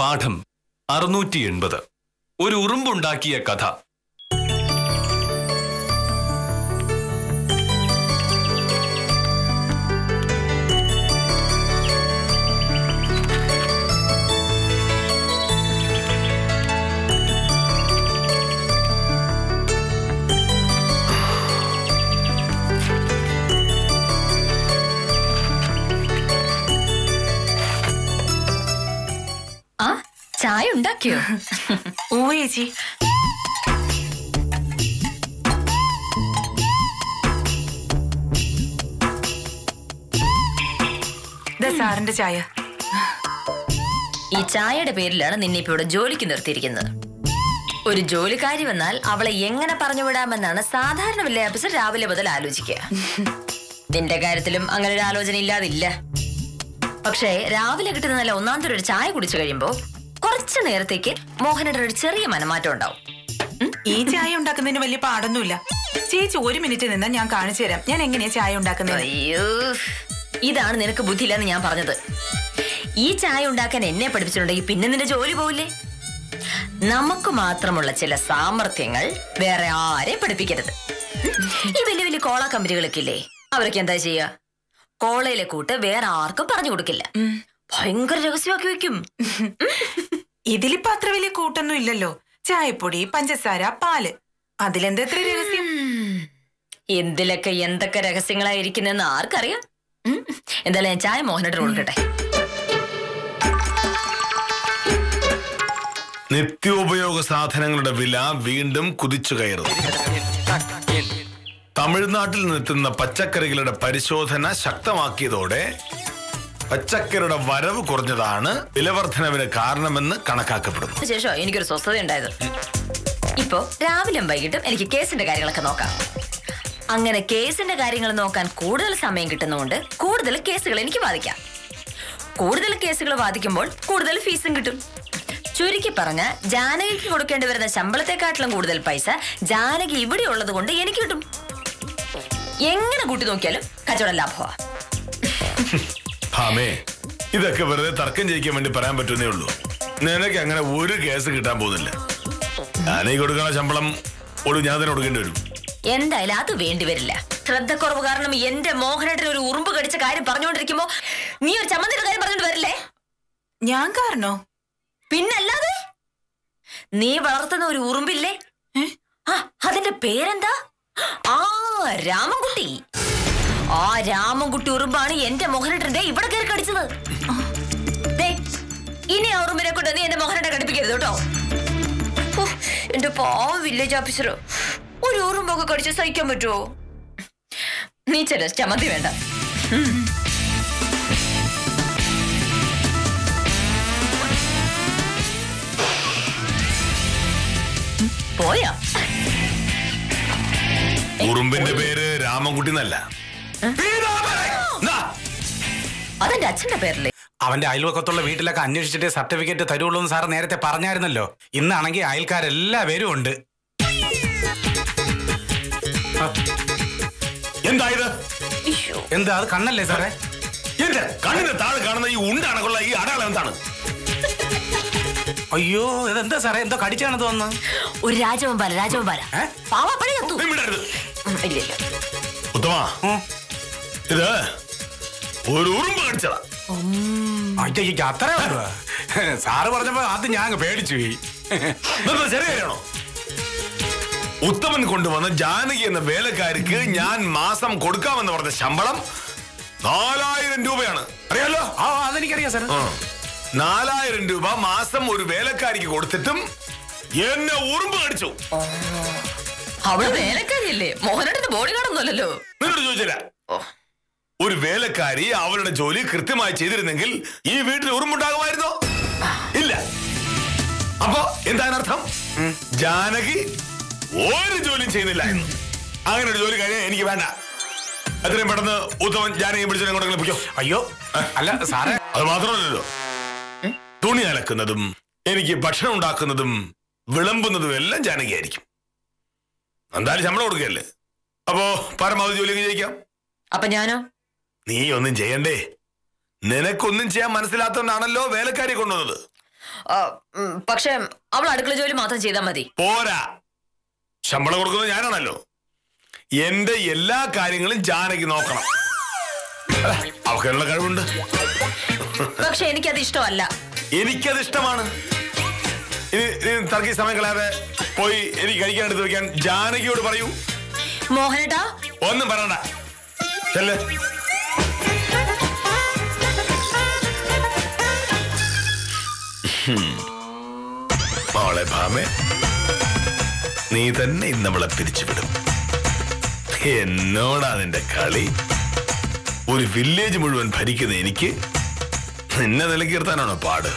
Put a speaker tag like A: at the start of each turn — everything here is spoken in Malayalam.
A: പാഠം 680. ഒരു ഉറുമ്പുണ്ടാക്കിയ കഥ.
B: ചായ ഉണ്ടാക്കിയോ?
C: ഓ ചേച്ചി. സാറിന്റെ ചായ.
B: ഈ ചായയുടെ പേരിലാണ് നിന്നെ ഇപ്പൊ ഇവിടെ ജോലിക്ക് നിർത്തിയിരിക്കുന്നത്. ഒരു ജോലിക്കാരി വന്നാൽ അവളെ എങ്ങനെ പറഞ്ഞു വിടാമെന്നാണ് സാധാരണ വില്ലേജ് ഓഫീസർ രാവിലെ മുതൽ ആലോചിക്കുക. നിന്റെ കാര്യത്തിലും അങ്ങനെ ഒരു ആലോചന ഇല്ലാതില്ല. പക്ഷേ രാവിലെ കിട്ടുന്ന നല്ല ഒന്നാമത്തെ ഒരു ചായ കുടിച്ചു കഴിയുമ്പോ കുറച്ചു നേരത്തേക്ക് മോഹനയുടെ ഒരു ചെറിയ മനമാറ്റം ഉണ്ടാവും.
C: ഈ ചായ ഉണ്ടാക്കുന്നതിന് വലിയ പാടൊന്നുമില്ല ചേച്ചി. 1 മിനിറ്റ് നിന്നാ ഞാൻ കാണിച്ചു തരാം ഞാൻ എങ്ങനെയാ ചായ ഉണ്ടാക്കുന്നത്.
B: അയ്യോ, ഇതാണ് നിനക്ക് ബുദ്ധിയില്ലെന്ന് ഞാൻ പറഞ്ഞത്. ഈ ചായ ഉണ്ടാക്കാൻ എന്നെ പഠിപ്പിച്ചിട്ടുണ്ടെങ്കിൽ പിന്നെ നിന്റെ ജോലി പോവില്ലേ? നമുക്ക് മാത്രമുള്ള ചില സാമർഥ്യങ്ങൾ വേറെ ആരെ പഠിപ്പിക്കരുത്. ഈ വലിയ വലിയ കോള കമ്പനികളൊക്കെ ഇല്ലേ, അവരൊക്കെ എന്താ ചെയ്യുക? കോളയിലെ കൂട്ട് വേറെ ആർക്കും പറഞ്ഞു കൊടുക്കില്ല, ഭയങ്കര രഹസ്യമാക്കി വെക്കും.
C: ഇതിലിപ്പോ അത്ര വലിയ കൂട്ടൊന്നും ഇല്ലല്ലോ. ചായപ്പൊടി, പഞ്ചസാര, പാല്, അതിലെന്താ എത്ര രഹസ്യം?
B: എന്തിലൊക്കെ എന്തൊക്കെ രഹസ്യങ്ങളായിരിക്കുന്നെന്ന് ആർക്കറിയാം. എന്തായാലും ഞാൻ ചായ മോഹനോട് കൊടുക്കട്ടെ.
D: നിത്യോപയോഗ സാധനങ്ങളുടെ വില വീണ്ടും കുതിച്ചു കയറുന്നു. തമിഴ്നാട്ടിൽ നിന്നെത്തുന്ന പച്ചക്കറികളുടെ പരിശോധന ശക്തമാക്കിയതോടെ പച്ചക്കറിയുടെ വരവ് കുറഞ്ഞതാണ് വിലവർദ്ധനവിന് കാരണമെന്ന് കണക്കാക്കപ്പെടുന്നു.
B: ശേഷം എനിക്കൊരു സ്വസ്ഥത ഉണ്ടായത്. ഇപ്പോ രാവിലെയും വൈകിട്ടും എനിക്ക് കേസിന്റെ കാര്യങ്ങളൊക്കെ നോക്കാം. അങ്ങനെ കേസിന്റെ കാര്യങ്ങൾ നോക്കാൻ കൂടുതൽ സമയം കിട്ടുന്നതുകൊണ്ട് കൂടുതൽ കേസുകൾ എനിക്ക് വാദിക്കാം. കൂടുതൽ കേസുകൾ വാദിക്കുമ്പോൾ കൂടുതൽ ഫീസും കിട്ടും. ചുരുക്കി പറഞ്ഞ ജാനകിക്ക് കൊടുക്കേണ്ടി വരുന്ന ശമ്പളത്തെക്കാട്ടിലും കൂടുതൽ പൈസ ജാനകി ഇവിടെ ഉള്ളത് കൊണ്ട് എനിക്ക് കിട്ടും. എങ്ങനെ കൂട്ടി നോക്കിയാലും കച്ചവടം ലാഭമാണ്.
D: ഇതൊക്കെ വെറുതെ തർക്കം ജയിക്കാൻ വേണ്ടി പറയാൻ പറ്റുന്നേ ഉള്ളൂ. നിനക്ക് അങ്ങനെ ഒരു കേസ് കിട്ടാൻ പോകുന്നില്ല. ജാനകി കൊടുക്കുന്ന ശമ്പളം ഞാൻ തന്നെ കൊടുക്കേണ്ടി വരും.
B: എന്തായാലും അത് വേണ്ടി വരില്ല. ശ്രദ്ധക്കുറവ് കാരണം എന്റെ മോഹനേട്ടൻ ഒരു ഉറുമ്പ് കടിച്ച കാര്യം പറഞ്ഞുകൊണ്ടിരിക്കുമ്പോ നീ ഒരു ചമ്മന്തിയുടെ കാര്യം പറഞ്ഞിട്ട് വരില്ലേ?
C: ഞാൻ കാരണോ?
B: പിന്നല്ലാതെ നീ വളർത്തുന്ന ഒരു ഉറുമ്പില്ലേ, അതിന്റെ പേരെന്താ? രാമൻകുട്ടി. ആ രാമൻകുട്ടി ഉറുമ്പാണ് എന്റെ മോഹനേട്ടന്റെ ഇവിടെ കയറി കടിച്ചത്. ഇനി ആ ഉറുമ്പിനെ കൊണ്ട് നീ എന്റെ മോഹനേട്ടനെ കടിപ്പിക്കരുത് കേട്ടോ. എന്റെ പാവം വില്ലേജ് ഓഫീസർ, ഒരു ഉറുമ്പൊക്കെ കടിച്ച് സഹിക്കാൻ പറ്റുമോ? നീ ചെല ചമ്മന്തി വേണ്ട. പോയാ?
D: ഉറുമ്പിന്റെ പേര് രാമൻകുട്ടി എന്നല്ല,
B: അതെന്റെ അച്ഛന്റെ പേരല്ലേ.
E: അവന്റെ അയൽവക്കത്തുള്ള വീട്ടിലൊക്കെ അന്വേഷിച്ചിട്ട് സർട്ടിഫിക്കറ്റ് തരുള്ളൂ എന്ന് സാർ നേരത്തെ പറഞ്ഞായിരുന്നല്ലോ. ഇന്നാണെങ്കിൽ അയൽക്കാരെല്ലാവരും ഉണ്ട്. എന്താ അത് കണ്ണല്ലേ സാറേ?
D: എന്റെ കണ്ണിന് താഴെ കാണുന്ന ഈ ഉണ്ടാണുള്ള ഈ അടയാളം എന്താണ്?
E: അയ്യോ, ഇതെന്താ സാറേ? എന്തോ കടിച്ചാണ് തോന്നുന്നു.
B: ഒരു രാജവമ്പാല.
D: ഉത്തമ, ഇത് ഒരു ഉറുമ്പ് കടിച്ചതാ.
E: അത്ര സാറ് പറഞ്ഞപ്പോ അത് ഞാൻ പേടിച്ചു പോയി.
D: ശരിയാണോ? ഉത്തമൻ കൊണ്ടുവന്ന ജാനകി എന്ന വേലക്കാരിക്ക് ഞാൻ മാസം കൊടുക്കാമെന്ന് പറഞ്ഞ ശമ്പളം 4000 രൂപയാണ്. അറിയാലോ?
E: അതെനിക്കറിയാം സാർ.
D: 4000 രൂപ മാസം ഒരു വേലക്കാരിക്ക് കൊടുത്തിട്ടും എന്നെ ഉറുമ്പ് കടിച്ചു.
B: അവള് വേലക്കാരിയല്ലേ, മോഹനേട്ടന്റെ ബോഡി കാണുന്നല്ലോ.
D: നിന്നോട് ചോദിച്ചില്ല. ഒരു വേലക്കാരി അവളുടെ ജോലി കൃത്യമായി ചെയ്തിരുന്നെങ്കിൽ ഈ വീട്ടിൽ ഉറുമ്പുണ്ടാകുമായിരുന്നോ? ഇല്ല. അപ്പൊ എന്താണർത്ഥം? ജാനകി ഒരു ജോലിയും ചെയ്യുന്നില്ല എന്ന്. അങ്ങനെ ഒരു ജോലി കഴിയാൻ എനിക്ക് വേണ്ട. എത്രയും പെട്ടെന്ന് ഉത്തമൻ ജാനകി പിടിച്ചു കൊണ്ടെങ്കിലും പിടിക്കോ.
E: അയ്യോ അല്ല സാറേ,
D: അത് മാത്രമല്ലല്ലോ, തുണി അലക്കുന്നതും എനിക്ക് ഭക്ഷണം ഉണ്ടാക്കുന്നതും വിളമ്പുന്നതും എല്ലാം ജാനകി ആയിരിക്കും. എന്തായാലും ശമ്പളം കൊടുക്കുകയല്ലേ, അപ്പോ പരമാവധി ജോലിയൊക്കെ ചെയ്യിക്കാം.
B: അപ്പൊ ഞാനോ?
D: നീ ഒന്നും ചെയ്യണ്ടേ. നിനക്കൊന്നും ചെയ്യാൻ മനസ്സിലാത്തോണ്ടാണല്ലോ വേലക്കാരി കൊണ്ടുവന്നത്.
B: പക്ഷെ അവൾ അടുക്കള ജോലി മാത്രം ചെയ്താൽ മതി.
D: പോരാ, ശമ്പളം കൊടുക്കുന്നത് ഞാനാണല്ലോ. എന്റെ എല്ലാ കാര്യങ്ങളും ജാനകി നോക്കണം. അവൾക്കുള്ള കഴിവുണ്ട്.
B: പക്ഷെ എനിക്കത് ഇഷ്ടമല്ല.
D: എനിക്കത് ഇഷ്ടമാണ്. ഇനി തർക്കി സമയം കളയാതെ പോയി എനിക്ക് കഴിക്കാൻ എടുത്ത് വെക്കാൻ ജാനകിയോട് പറയൂ.
B: മോഹനേട്ടാ
D: ഒന്നും പറയണ്ട, ചെല്ല്. മോളെ ഭാമേ, നീ തന്നെ ഇന്ന് നമ്മളെ പിരിച്ചുവിടും. എന്നോടാ നിന്റെ കളി? ഒരു വില്ലേജ് മുഴുവൻ ഭരിക്കുന്ന എനിക്ക് നിന്നെ നിലക്കിർത്താനാണോ പാട്?